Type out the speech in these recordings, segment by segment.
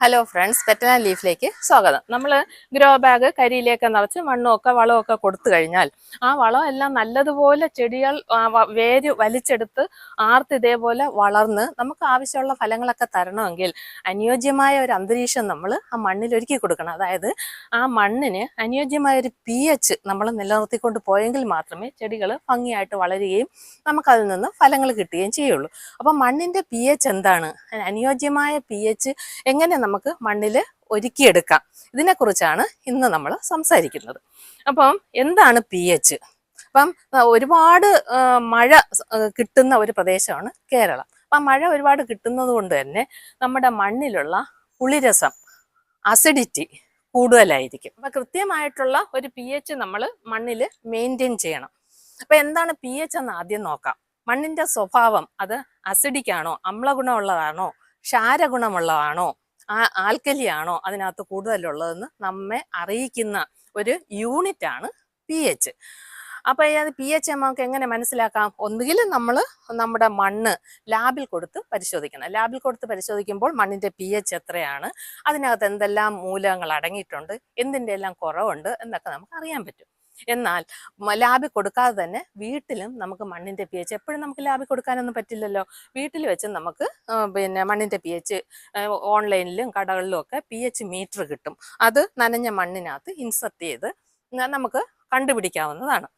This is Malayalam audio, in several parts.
ഹലോ ഫ്രണ്ട്സ്, പെറ്റന ലീഫിലേക്ക് സ്വാഗതം. നമ്മൾ ഗ്രോ ബാഗ് കരിയിലേക്ക് നിറച്ച് മണ്ണുമൊക്കെ വളമൊക്കെ കൊടുത്തു കഴിഞ്ഞാൽ ആ വളം എല്ലാം നല്ലതുപോലെ ചെടികൾ വേര് വലിച്ചെടുത്ത് ആർത്ത് ഇതേപോലെ വളർന്ന് നമുക്ക് ആവശ്യമുള്ള ഫലങ്ങളൊക്കെ തരണമെങ്കിൽ അനുയോജ്യമായ ഒരു അന്തരീക്ഷം നമ്മൾ ആ മണ്ണിൽ ഒരുക്കി കൊടുക്കണം. അതായത് ആ മണ്ണിന് അനുയോജ്യമായ ഒരു pH നമ്മൾ നിലനിർത്തിക്കൊണ്ട് പോയെങ്കിൽ മാത്രമേ ചെടികൾ ഭംഗിയായിട്ട് വളരുകയും നമുക്കതിൽ നിന്ന് ഫലങ്ങൾ കിട്ടുകയും ചെയ്യുള്ളൂ. അപ്പം മണ്ണിൻ്റെ pH എന്താണ്, അനുയോജ്യമായ pH എങ്ങനെ നമുക്ക് മണ്ണിൽ ഒരുക്കിയെടുക്കാം, ഇതിനെക്കുറിച്ചാണ് ഇന്ന് നമ്മൾ സംസാരിക്കുന്നത്. അപ്പം എന്താണ് pH? അപ്പം ഒരുപാട് മഴ കിട്ടുന്ന ഒരു പ്രദേശമാണ് കേരളം. അപ്പം മഴ ഒരുപാട് കിട്ടുന്നത് കൊണ്ട് തന്നെ നമ്മുടെ മണ്ണിലുള്ള പുളിരസം, അസിഡിറ്റി കൂടുതലായിരിക്കും. അപ്പം കൃത്യമായിട്ടുള്ള ഒരു pH നമ്മൾ മണ്ണിൽ മെയിൻറ്റെയിൻ ചെയ്യണം. അപ്പം എന്താണ് pH എന്ന് ആദ്യം നോക്കാം. മണ്ണിൻ്റെ സ്വഭാവം അത് അസിഡിക് ആണോ, അമ്ലഗുണമുള്ളതാണോ, ക്ഷാരഗുണമുള്ളതാണോ, ആൽക്കലിയാണോ അതിനകത്ത് കൂടുതലുള്ളതെന്ന് നമ്മെ അറിയിക്കുന്ന ഒരു യൂണിറ്റ് ആണ് pH. അപ്പോൾ ഈ pH നമുക്ക് എങ്ങനെ മനസ്സിലാക്കാം? ഒന്നുകിൽ നമ്മൾ നമ്മുടെ മണ്ണ് ലാബിൽ കൊടുത്ത് പരിശോധിക്കണം. ലാബിൽ കൊടുത്ത് പരിശോധിക്കുമ്പോൾ മണ്ണിൻ്റെ pH എത്രയാണ്, അതിനകത്ത് എന്തെല്ലാം മൂലകങ്ങൾ അടങ്ങിയിട്ടുണ്ട്, എന്തിൻ്റെ എല്ലാം കുറവുണ്ട് എന്നൊക്കെ നമുക്ക് അറിയാൻ പറ്റും. എന്നാൽ ലാബിൽ കൊടുക്കാതെ തന്നെ വീട്ടിലും നമുക്ക് മണ്ണിൻ്റെ pH, എപ്പോഴും നമുക്ക് ലാബിൽ കൊടുക്കാനൊന്നും പറ്റില്ലല്ലോ, വീട്ടിൽ വെച്ച് നമുക്ക് മണ്ണിൻ്റെ pH ഓൺലൈനിലും കടകളിലും ഒക്കെ pH മീറ്റർ കിട്ടും. അത് നനഞ്ഞ മണ്ണിനകത്ത് ഇൻസർട്ട് ചെയ്ത് നമുക്ക് കണ്ടുപിടിക്കാവുന്നതാണ്.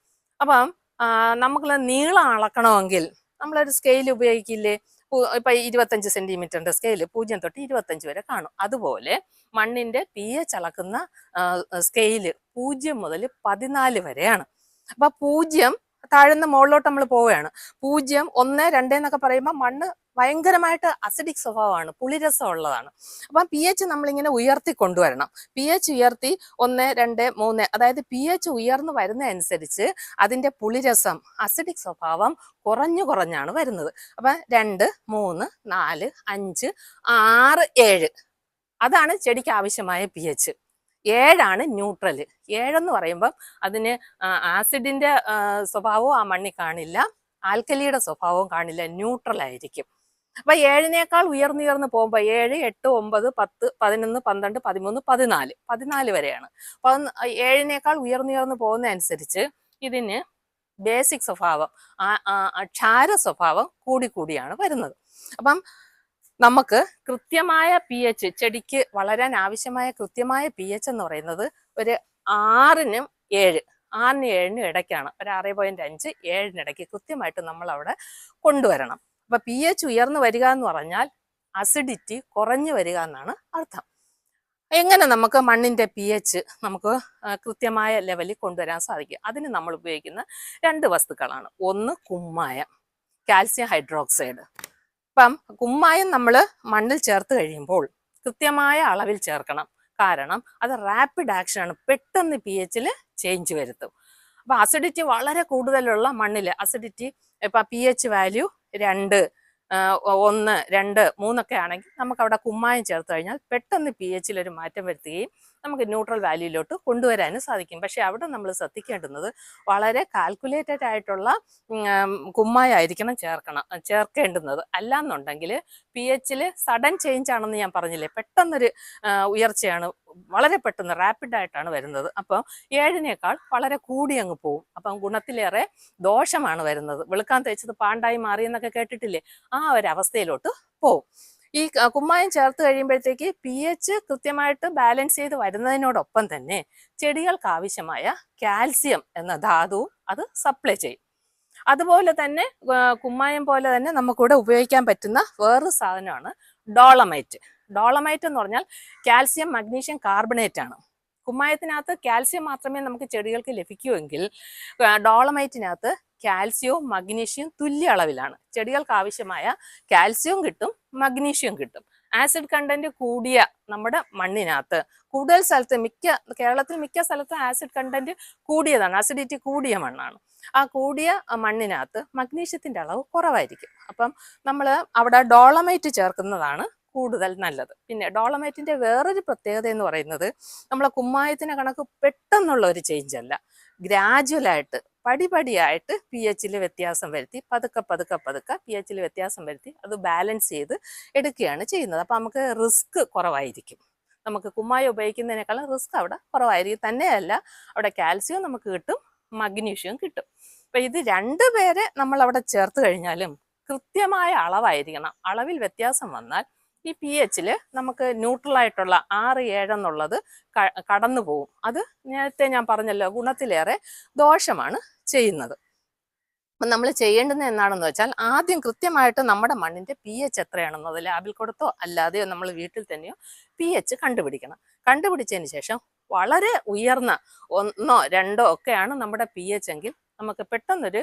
അപ്പം നമുക്ക് നീളം അളക്കണമെങ്കിൽ നമ്മളൊരു സ്കെയിൽ ഉപയോഗിക്കില്ലേ? ഇപ്പം 25 സെൻറ്റിമീറ്ററിൻ്റെ സ്കെയിൽ 0 തൊട്ട് 25 വരെ കാണും. അതുപോലെ മണ്ണിൻ്റെ pH അളക്കുന്ന സ്കെയില് 0 മുതൽ 14 വരെയാണ്. അപ്പം 0 താഴ്ന്ന മുകളിലോട്ട് നമ്മൾ പോവുകയാണ്. 0, 1, 2 എന്നൊക്കെ പറയുമ്പോൾ മണ്ണ് ഭയങ്കരമായിട്ട് അസിഡിക് സ്വഭാവമാണ്, പുളിരസം ഉള്ളതാണ്. അപ്പം pH നമ്മളിങ്ങനെ ഉയർത്തി കൊണ്ടുവരണം. pH ഉയർത്തി 1, 2, 3, അതായത് pH ഉയർന്നു വരുന്നതനുസരിച്ച് അതിൻ്റെ പുളിരസം, അസിഡിക് സ്വഭാവം കുറഞ്ഞാണ് വരുന്നത്. അപ്പം 2, 3, 4, 5, 6, 7 അതാണ് ചെടിക്ക് ആവശ്യമായ pH. 7 ന്യൂട്രൽ. 7 എന്ന് പറയുമ്പം അതിന് ആസിഡിൻ്റെ സ്വഭാവവും ആ മണ്ണിൽ കാണില്ല, ആൽക്കലിയുടെ സ്വഭാവവും കാണില്ല, ന്യൂട്രൽ ആയിരിക്കും. അപ്പൊ 7നേക്കാൾ ഉയർന്നു പോകുമ്പോൾ 7, 8, 9, 10, 11, 12, 13, 14 വരെയാണ്. 7നേക്കാൾ ഉയർന്നു പോകുന്നതനുസരിച്ച് ഇതിന് ബേസിക് സ്വഭാവം, ക്ഷാര സ്വഭാവം കൂടിയാണ് വരുന്നത്. അപ്പം നമുക്ക് കൃത്യമായ pH, ചെടിക്ക് വളരാൻ ആവശ്യമായ കൃത്യമായ pH എന്ന് പറയുന്നത് ഒരു 6-നും 7, 6-നും 7-നും ഇടയ്ക്കാണ്. ഒരു 6.5, 7-ന് ഇടയ്ക്ക് കൃത്യമായിട്ട് നമ്മൾ അവിടെ കൊണ്ടുവരണം. അപ്പൊ pH ഉയർന്നു വരിക എന്ന് പറഞ്ഞാൽ അസിഡിറ്റി കുറഞ്ഞു വരിക എന്നാണ് അർത്ഥം. എങ്ങനെ നമുക്ക് മണ്ണിൻ്റെ pH നമുക്ക് കൃത്യമായ ലെവലിൽ കൊണ്ടുവരാൻ സാധിക്കും? അതിന് നമ്മൾ ഉപയോഗിക്കുന്ന 2 വസ്തുക്കളാണ്. ഒന്ന് കുമ്മായം, കാൽസ്യം ഹൈഡ്രോക്സൈഡ്. ഇപ്പം കുമ്മായം നമ്മൾ മണ്ണിൽ ചേർത്ത് കഴിയുമ്പോൾ കൃത്യമായ അളവിൽ ചേർക്കണം. കാരണം അത് റാപ്പിഡ് ആക്ഷനാണ്, പെട്ടെന്ന് pH-ൽ ചേഞ്ച് വരുത്തും. അപ്പം അസിഡിറ്റി വളരെ കൂടുതലുള്ള മണ്ണിൽ അസിഡിറ്റി ഇപ്പം pH വാല്യൂ 2, 1, 2, 3 ഒക്കെ ആണെങ്കിൽ നമുക്ക് അവിടെ കുമ്മായം ചേർത്ത് കഴിഞ്ഞാൽ പെട്ടെന്ന് pH-ൽ ഒരു മാറ്റം വരുത്തുകയും നമുക്ക് ന്യൂട്രൽ വാല്യൂയിലോട്ട് കൊണ്ടുവരാനും സാധിക്കും. പക്ഷെ അവിടെ നമ്മൾ ശ്രദ്ധിക്കേണ്ടുന്നത് വളരെ കാൽക്കുലേറ്റഡ് ആയിട്ടുള്ള കുമ്മായമായിരിക്കണം ചേർക്കേണ്ടുന്നത്. അല്ലാന്നുണ്ടെങ്കിൽ pH-ൽ സഡൻ ചേഞ്ച് ആണെന്ന് ഞാൻ പറഞ്ഞില്ലേ, പെട്ടെന്നൊരു ഉയർച്ചയാണ്, വളരെ പെട്ടെന്ന് റാപ്പിഡായിട്ടാണ് വരുന്നത്. അപ്പോൾ 7നേക്കാൾ വളരെ കൂടി അങ്ങ് പോവും. അപ്പം ഗുണത്തിലേറെ ദോഷമാണ് വരുന്നത്. വെളുക്കാൻ തേച്ചത് പാണ്ടായി മാറി എന്നൊക്കെ കേട്ടിട്ടില്ലേ, ആ ഒരു അവസ്ഥയിലോട്ട് പോവും. ഈ കുമ്മായം ചേർത്ത് കഴിയുമ്പോഴത്തേക്ക് pH കൃത്യമായിട്ട് ബാലൻസ് ചെയ്ത് വരുന്നതിനോടൊപ്പം തന്നെ ചെടികൾക്ക് ആവശ്യമായ കാൽസ്യം എന്ന ധാതുവും അത് സപ്ലൈ ചെയ്യും. അതുപോലെ തന്നെ കുമ്മായം പോലെ തന്നെ നമുക്കിവിടെ ഉപയോഗിക്കാൻ പറ്റുന്ന വേറൊരു സാധനമാണ് ഡോളമൈറ്റ്. ഡോളമൈറ്റ് എന്ന് പറഞ്ഞാൽ കാൽസ്യം മഗ്നീഷ്യം കാർബണേറ്റ് ആണ്. കുമ്മായത്തിനകത്ത് കാൽസ്യം മാത്രമേ നമുക്ക് ചെടികൾക്ക് ലഭിക്കൂവെങ്കിൽ ഡോളമൈറ്റിനകത്ത് കാൽസ്യവും മഗ്നീഷ്യവും തുല്യ അളവിലാണ്. ചെടികൾക്ക് ആവശ്യമായ കാൽസ്യവും കിട്ടും, മഗ്നീഷ്യവും കിട്ടും. ആസിഡ് കണ്ടന്റ് കൂടിയ നമ്മുടെ മണ്ണിനകത്ത് കൂടുതൽ സ്ഥലത്ത്, കേരളത്തിൽ മിക്ക സ്ഥലത്തും ആസിഡ് കണ്ടന്റ് കൂടിയതാണ്, അസിഡിറ്റി കൂടിയ മണ്ണാണ്. ആ കൂടിയ മണ്ണിനകത്ത് മഗ്നീഷ്യത്തിൻ്റെ അളവ് കുറവായിരിക്കും. അപ്പം നമ്മൾ അവിടെ ഡോളമൈറ്റ് ചേർക്കുന്നതാണ് കൂടുതൽ നല്ലത്. പിന്നെ ഡോളമൈറ്റിൻ്റെ വേറൊരു പ്രത്യേകത എന്ന് പറയുന്നത് നമ്മളെ കുമ്മായത്തിന് കണക്ക് പെട്ടെന്നുള്ള ഒരു ചേഞ്ച് അല്ല, ഗ്രാജുവലായിട്ട് പടിപടിയായിട്ട് പി എച്ചിൽ വ്യത്യാസം വരുത്തി പതുക്കെ പതുക്കെ പതുക്കെ പി എച്ചിൽ വ്യത്യാസം വരുത്തി അത് ബാലൻസ് ചെയ്ത് എടുക്കുകയാണ് ചെയ്യുന്നത്. അപ്പം നമുക്ക് റിസ്ക് കുറവായിരിക്കും. നമുക്ക് കുമ്മായ ഉപയോഗിക്കുന്നതിനേക്കാളും റിസ്ക് അവിടെ കുറവായിരിക്കും. തന്നെയല്ല അവിടെ കാൽസ്യവും നമുക്ക് കിട്ടും, മഗ്നീഷ്യവും കിട്ടും. അപ്പം ഇത് രണ്ടുപേരെ നമ്മൾ അവിടെ ചേർത്ത് കഴിഞ്ഞാലും കൃത്യമായ അളവായിരിക്കണം. അളവിൽ വ്യത്യാസം വന്നാൽ ഈ പി എച്ചിൽ നമുക്ക് ന്യൂട്രലായിട്ടുള്ള 6-7 എന്നുള്ളത് കടന്നു പോകും. അത് നേരത്തെ ഞാൻ പറഞ്ഞല്ലോ, ഗുണത്തിലേറെ ദോഷമാണ് ചെയ്യുന്നത്. അപ്പം നമ്മൾ ചെയ്യേണ്ടുന്നത് എന്താണെന്ന് വെച്ചാൽ ആദ്യം കൃത്യമായിട്ട് നമ്മുടെ മണ്ണിന്റെ പി എച്ച് എത്രയാണെന്നത് ലാബിൽ കൊടുത്തോ അല്ലാതെയോ നമ്മൾ വീട്ടിൽ തന്നെയോ പി എച്ച് കണ്ടുപിടിക്കണം. കണ്ടുപിടിച്ചതിന് ശേഷം വളരെ ഉയർന്ന 1-2 ഒക്കെയാണ് നമ്മുടെ പി എച്ച് എങ്കിൽ നമുക്ക് പെട്ടെന്നൊരു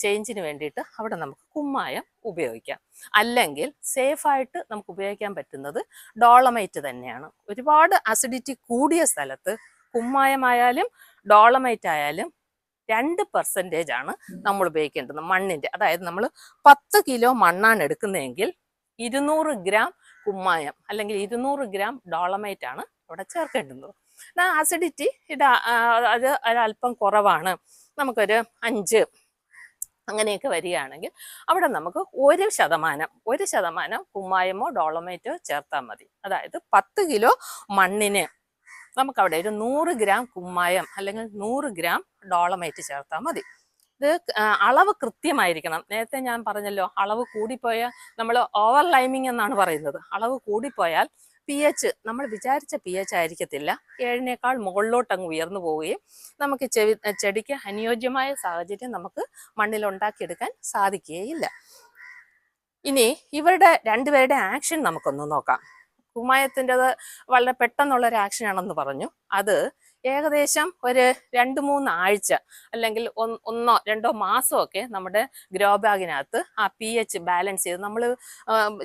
ചേഞ്ചിന് വേണ്ടിയിട്ട് അവിടെ നമുക്ക് കുമ്മായം ഉപയോഗിക്കാം. അല്ലെങ്കിൽ സേഫായിട്ട് നമുക്ക് ഉപയോഗിക്കാൻ പറ്റുന്നത് ഡോളമൈറ്റ് തന്നെയാണ്. ഒരുപാട് അസിഡിറ്റി കൂടിയ സ്ഥലത്ത് കുമ്മായമായാലും ഡോളമൈറ്റ് ആയാലും 2% ആണ് നമ്മൾ ഉപയോഗിക്കേണ്ടത് മണ്ണിന്റെ. അതായത് നമ്മൾ 10 കിലോ മണ്ണാണ് എടുക്കുന്നതെങ്കിൽ 200 ഗ്രാം കുമ്മായം അല്ലെങ്കിൽ 200 ഗ്രാം ഡോളമൈറ്റ് ആണ് അവിടെ ചേർക്കേണ്ടുന്നത്. അസിഡിറ്റി അത് ഒരല്പം കുറവാണ്, നമുക്കൊരു 5 അങ്ങനെയൊക്കെ വരികയാണെങ്കിൽ അവിടെ നമുക്ക് 1% കുമ്മായമോ ഡോളമൈറ്റോ ചേർത്താൽ മതി. അതായത് 10 കിലോ മണ്ണിന് നമുക്കവിടെ ഒരു 100 ഗ്രാം കുമ്മായം അല്ലെങ്കിൽ 100 ഗ്രാം ഡോളമൈറ്റ് ചേർത്താൽ മതി. ഇത് അളവ് കൃത്യമായിരിക്കണം. നേരത്തെ ഞാൻ പറഞ്ഞല്ലോ, അളവ് കൂടിപ്പോയാൽ നമ്മൾ ഓവർ ലൈമിങ് എന്നാണ് പറയുന്നത്. അളവ് കൂടിപ്പോയാൽ പി എച്ച് നമ്മൾ വിചാരിച്ച പി എച്ച് ആയിരിക്കത്തില്ല, 7-നേക്കാൾ മുകളിലോട്ട് അങ്ങ് ഉയർന്നു പോവുകയും നമുക്ക് ചെടിക്ക് അനുയോജ്യമായ സാഹചര്യം നമുക്ക് മണ്ണിൽ ഉണ്ടാക്കിയെടുക്കാൻ സാധിക്കുകയില്ല. ഇനി ഇവരുടെ രണ്ടുപേരുടെ ആക്ഷൻ നമുക്കൊന്ന് നോക്കാം. കുമ്മായത്തിൻ്റെത് വളരെ പെട്ടെന്നുള്ളൊരു ആക്ഷൻ ആണെന്ന് പറഞ്ഞു. അത് ഏകദേശം ഒരു 2-3 ആഴ്ച അല്ലെങ്കിൽ 1-2 മാസമൊക്കെ നമ്മുടെ ഗ്രോ ബാഗിനകത്ത് ആ പി എച്ച് ബാലൻസ് ചെയ്ത് നമ്മൾ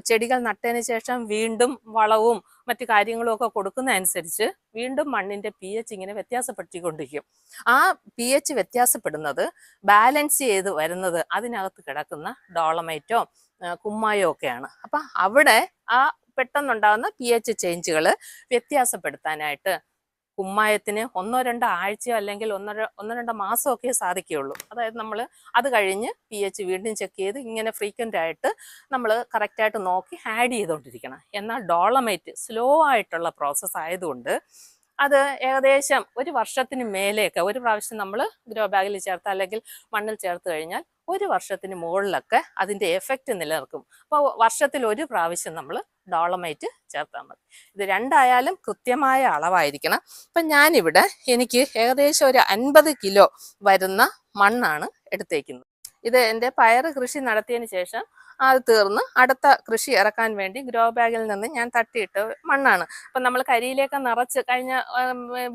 ചെടികൾ നട്ടതിന് ശേഷം വീണ്ടും വളവും മറ്റു കാര്യങ്ങളും ഒക്കെ കൊടുക്കുന്നതനുസരിച്ച് വീണ്ടും മണ്ണിന്റെ പി എച്ച് ഇങ്ങനെ വ്യത്യാസപ്പെടുത്തിക്കൊണ്ടിരിക്കും. ആ പി എച്ച് വ്യത്യാസപ്പെടുന്നത് ബാലൻസ് ചെയ്ത് വരുന്നത് അതിനകത്ത് കിടക്കുന്ന ഡോളമൈറ്റോ കുമ്മായോ ഒക്കെയാണ്. അപ്പം അവിടെ ആ പെട്ടെന്നുണ്ടാകുന്ന പി എച്ച് ചേഞ്ചുകൾ വ്യത്യാസപ്പെടുത്താനായിട്ട് കുമ്മായത്തിന് 1-2 ആഴ്ചയോ അല്ലെങ്കിൽ 1-2 മാസമൊക്കെ സാധിക്കുകയുള്ളൂ. അതായത് നമ്മൾ അത് കഴിഞ്ഞ് പി എച്ച് വീണ്ടും ചെക്ക് ചെയ്ത് ഇങ്ങനെ ഫ്രീക്വൻ്റ് ആയിട്ട് നമ്മൾ കറക്റ്റായിട്ട് നോക്കി ആഡ് ചെയ്തുകൊണ്ടിരിക്കണം. എന്നാൽ ഡോളമൈറ്റ് സ്ലോ ആയിട്ടുള്ള പ്രോസസ്സ് ആയതുകൊണ്ട് അത് ഏകദേശം 1 വർഷത്തിന് മേലെയൊക്കെ ഒരു പ്രാവശ്യം നമ്മൾ ഗ്രോ ബാഗിൽ ചേർത്ത് അല്ലെങ്കിൽ മണ്ണിൽ ചേർത്ത് കഴിഞ്ഞാൽ 1 വർഷത്തിന് മുകളിലൊക്കെ അതിൻ്റെ എഫക്റ്റ് നിലനിൽക്കും. അപ്പോൾ വർഷത്തിൽ 1 പ്രാവശ്യം നമ്മൾ ഡോളമൈറ്റ് ചേർത്താൽ മതി. ഇത് രണ്ടായാലും കൃത്യമായ അളവായിരിക്കണം. അപ്പം ഞാനിവിടെ എനിക്ക് ഏകദേശം ഒരു 50 കിലോ വരുന്ന മണ്ണാണ് എടുത്തേക്കുന്നത്. ഇത് എൻ്റെ പയറ് കൃഷി നടത്തിയതിന് ശേഷം അത് തീർന്ന് അടുത്ത കൃഷി ഇറക്കാൻ വേണ്ടി ഗ്രോ ബാഗിൽ നിന്ന് ഞാൻ തട്ടിയിട്ട് മണ്ണാണ്. അപ്പം നമ്മൾ കരിയിലേക്ക് നിറച്ച് കഴിഞ്ഞ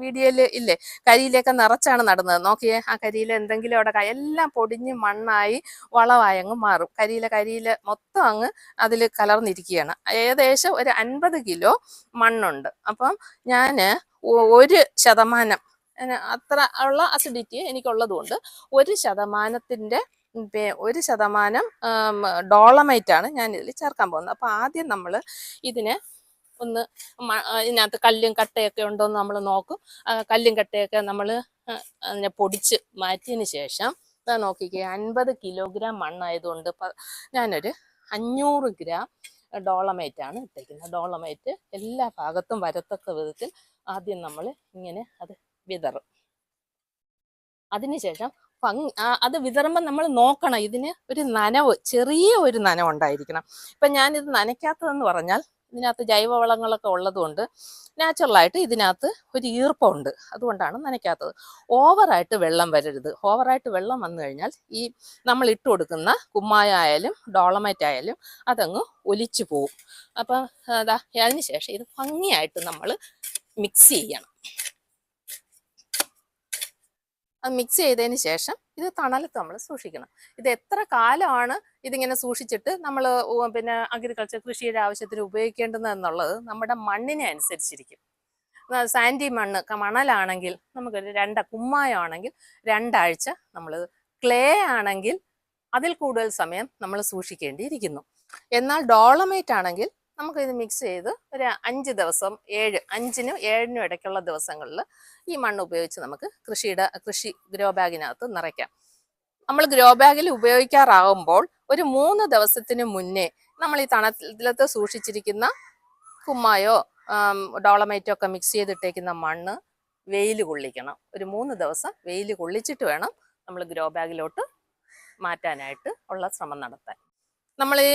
വീഡിയോയിൽ ഇല്ലേ, കരിയിലേക്ക് നിറച്ചാണ് നടുന്നത്. നോക്കിയേ, ആ കരിയിൽ എന്തെങ്കിലും അവിടെ എല്ലാം പൊടിഞ്ഞ് മണ്ണായി വളമായി അങ്ങ് മാറും. കരിയില മൊത്തം അങ്ങ് അതിൽ കലർന്നിരിക്കുകയാണ്. ഏകദേശം ഒരു 50 കിലോ മണ്ണുണ്ട്. അപ്പം ഞാൻ 1% അത്ര ഉള്ള അസിഡിറ്റി എനിക്കുള്ളത് കൊണ്ട് 1% ഡോളമൈറ്റ് ആണ് ഞാൻ ഇതിൽ ചേർക്കാൻ പോകുന്നത്. അപ്പോൾ ആദ്യം നമ്മൾ ഇതിനെ ഒന്ന് ഇതിനകത്ത് കല്ലും കട്ടയൊക്കെ ഉണ്ടോ എന്ന് നമ്മൾ നോക്കും. കല്ലും കട്ടയൊക്കെ നമ്മൾ അതിനെ പൊടിച്ച് മാറ്റിയതിന് ശേഷം നോക്കിക്കേ, 50 കിലോഗ്രാം മണ്ണായതുകൊണ്ട് ഞാനൊരു 500 ഗ്രാം ഡോളമൈറ്റ് ആണ് ഇട്ടേക്കുന്നത്. ഡോളമൈറ്റ് എല്ലാ ഭാഗത്തും വരത്തക്ക വിധത്തിൽ ആദ്യം നമ്മൾ ഇങ്ങനെ അത് വിതറും. അതിനുശേഷം അത് വിതറുമ്പോൾ നമ്മൾ നോക്കണം, ഇതിന് ഒരു നനവ്, ചെറിയ ഒരു നനവ് ഉണ്ടായിരിക്കണം. ഇപ്പം ഞാനിത് നനയ്ക്കാത്തതെന്ന് പറഞ്ഞാൽ ഇതിനകത്ത് ജൈവവളങ്ങളൊക്കെ ഉള്ളതുകൊണ്ട് നാച്ചുറലായിട്ട് ഇതിനകത്ത് ഒരു ഈർപ്പമുണ്ട്, അതുകൊണ്ടാണ് നനയ്ക്കാത്തത്. ഓവറായിട്ട് വെള്ളം വരരുത്. ഓവറായിട്ട് വെള്ളം വന്നു കഴിഞ്ഞാൽ ഈ നമ്മൾ ഇട്ട് കൊടുക്കുന്ന കുമ്മായായാലും ഡോളമൈറ്റ് ആയാലും അതങ്ങ് ഒലിച്ചു പോവും. അപ്പം അതിന് ശേഷം ഇത് ഭംഗിയായിട്ട് നമ്മൾ മിക്സ് ചെയ്യണം. അത് മിക്സ് ചെയ്തതിന് ശേഷം ഇത് തണലത്ത് നമ്മൾ സൂക്ഷിക്കണം. ഇത് എത്ര കാലമാണ് ഇതിങ്ങനെ സൂക്ഷിച്ചിട്ട് നമ്മൾ പിന്നെ അഗ്രികൾച്ചർ കൃഷിയുടെ ആവശ്യത്തിന് ഉപയോഗിക്കേണ്ടതെന്നുള്ളത് നമ്മുടെ മണ്ണിനെ അനുസരിച്ചിരിക്കും. സാൻഡി മണലാണെങ്കിൽ നമുക്കൊരു കുമ്മായമാണെങ്കിൽ 2 ആഴ്ച നമ്മൾ, ക്ലേ ആണെങ്കിൽ അതിൽ കൂടുതൽ സമയം നമ്മൾ സൂക്ഷിക്കേണ്ടിയിരിക്കുന്നു. എന്നാൽ ഡോളമൈറ്റ് ആണെങ്കിൽ നമുക്കിത് മിക്സ് ചെയ്ത് ഒരു 5 ദിവസം, 5-നും 7-നും ഇടയ്ക്കുള്ള ദിവസങ്ങളിൽ ഈ മണ്ണ് ഉപയോഗിച്ച് നമുക്ക് കൃഷി ഗ്രോ ബാഗിനകത്ത് നിറയ്ക്കാം. നമ്മൾ ഗ്രോ ബാഗിൽ ഉപയോഗിക്കാറാകുമ്പോൾ ഒരു 3 ദിവസത്തിന് മുന്നേ നമ്മൾ ഈ തണലത്ത് സൂക്ഷിച്ചിരിക്കുന്ന കുമ്മായോ ഡോളമൈറ്റോ ഒക്കെ മിക്സ് ചെയ്തിട്ടേക്കുന്ന മണ്ണ് വെയിൽ കൊള്ളിക്കണം. ഒരു 3 ദിവസം വെയിൽ കൊള്ളിച്ചിട്ട് വേണം നമ്മൾ ഗ്രോ ബാഗിലോട്ട് മാറ്റാനായിട്ട് ഉള്ള ശ്രമം നടത്താൻ. നമ്മൾ ഈ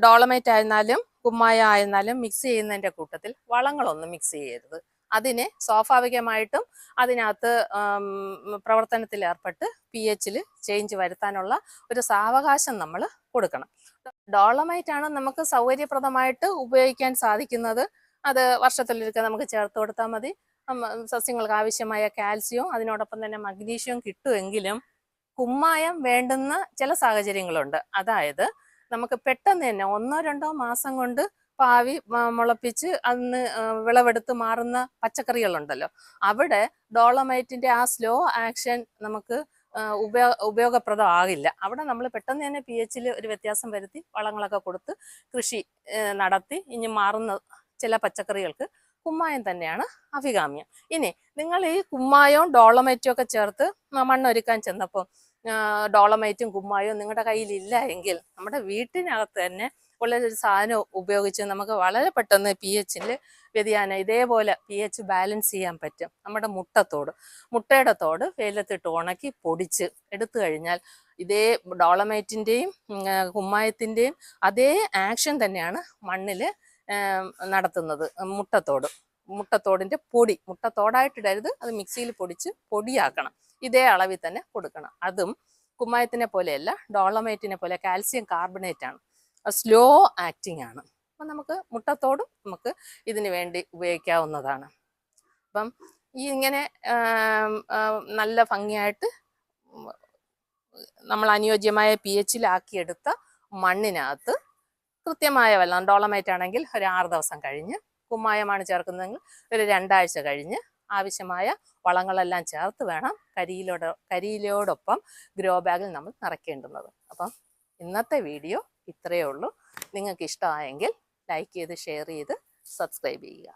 ഡോളമൈറ്റ് ആയിരുന്നാലും കുമ്മായ ആയിരുന്നാലും മിക്സ് ചെയ്യുന്നതിൻ്റെ കൂട്ടത്തിൽ വളങ്ങളൊന്നും മിക്സ് ചെയ്യരുത്. അതിനെ സ്വാഭാവികമായിട്ടും അതിനകത്ത് പ്രവർത്തനത്തിൽ ഏർപ്പെട്ട് pH ചേഞ്ച് വരുത്താനുള്ള ഒരു സാവകാശം നമ്മൾ കൊടുക്കണം. ഡോളമൈറ്റ് ആണ് നമുക്ക് സൗകര്യപ്രദമായിട്ട് ഉപയോഗിക്കാൻ സാധിക്കുന്നത്. അത് വർഷത്തിലൊരിക്കൽ നമുക്ക് ചേർത്ത് കൊടുത്താൽ മതി. സസ്യങ്ങൾക്ക് ആവശ്യമായ കാൽസ്യവും അതിനോടൊപ്പം തന്നെ മഗ്നീഷ്യവും കിട്ടുമെങ്കിലും കുമ്മായം വേണ്ടുന്ന ചില സാഹചര്യങ്ങളുണ്ട്. അതായത് നമുക്ക് പെട്ടെന്ന് തന്നെ 1-2 മാസം കൊണ്ട് പാവി മുളപ്പിച്ച് അന്ന് വിളവെടുത്ത് മാറുന്ന പച്ചക്കറികളുണ്ടല്ലോ, അവിടെ ഡോളമൈറ്റിന്റെ ആ സ്ലോ ആക്ഷൻ നമുക്ക് ഉപയോഗപ്രദമാകില്ല. അവിടെ നമ്മൾ പെട്ടെന്ന് തന്നെ pH ഒരു വ്യത്യാസം വരുത്തി വളങ്ങളൊക്കെ കൊടുത്ത് കൃഷി നടത്തി ഇനി മാറുന്ന ചില പച്ചക്കറികൾക്ക് കുമ്മായം തന്നെയാണ് അഭികാമ്യം. ഇനി നിങ്ങൾ ഈ കുമ്മായവും ഡോളമൈറ്റും ഒക്കെ ചേർത്ത് മണ്ണൊരുക്കാൻ ചെന്നപ്പോൾ ഡോളമൈറ്റും കുമ്മായവും നിങ്ങളുടെ കയ്യിലില്ല എങ്കിൽ നമ്മുടെ വീട്ടിനകത്ത് തന്നെ ഉള്ള ഒരു സാധനം ഉപയോഗിച്ച് നമുക്ക് വളരെ പെട്ടെന്ന് pH വ്യതിയാനം ഇതേപോലെ pH ബാലൻസ് ചെയ്യാൻ പറ്റും. നമ്മുടെ മുട്ടയുടെ തോട് വെയിലത്തിട്ട് ഉണക്കി പൊടിച്ച് എടുത്തു കഴിഞ്ഞാൽ ഇതേ ഡോളമൈറ്റിൻ്റെയും കുമ്മായത്തിൻ്റെയും അതേ ആക്ഷൻ തന്നെയാണ് മണ്ണിൽ നടത്തുന്നത്. മുട്ടത്തോടിൻ്റെ പൊടി, മുട്ടത്തോടായിട്ടിടരുത്, അത് മിക്സിയിൽ പൊടിച്ച് പൊടിയാക്കണം. ഇതേ അളവിൽ തന്നെ കൊടുക്കണം. അതും കുമ്മായത്തിനെ പോലെയല്ല, ഡോളമൈറ്റിനെ പോലെ കാൽസ്യം കാർബണേറ്റ് ആണ്, സ്ലോ ആക്ടിങ് ആണ്. അപ്പം നമുക്ക് മുട്ടത്തോടും നമുക്ക് ഇതിന് വേണ്ടി ഉപയോഗിക്കാവുന്നതാണ്. അപ്പം ഈ ഇങ്ങനെ നല്ല ഭംഗിയായിട്ട് നമ്മൾ അനുയോജ്യമായ pH മണ്ണിനകത്ത് കൃത്യമായ വെള്ളം, ഡോളമൈറ്റ് ആണെങ്കിൽ ഒരു 6 ദിവസം കഴിഞ്ഞ്, കുമ്മായമാണ് ചേർക്കുന്നതെങ്കിൽ ഒരു 2 ആഴ്ച കഴിഞ്ഞ് ആവശ്യമായ വളങ്ങളെല്ലാം ചേർത്ത് വേണം കരിയിലയോടൊപ്പം ഗ്രോ ബാഗിൽ നമ്മൾ നിറയ്ക്കേണ്ടുന്നത്. അപ്പം ഇന്നത്തെ വീഡിയോ ഇത്രയേ ഉള്ളൂ. നിങ്ങൾക്ക് ഇഷ്ടമായെങ്കിൽ ലൈക്ക് ചെയ്ത് ഷെയർ ചെയ്ത് സബ്സ്ക്രൈബ് ചെയ്യുക.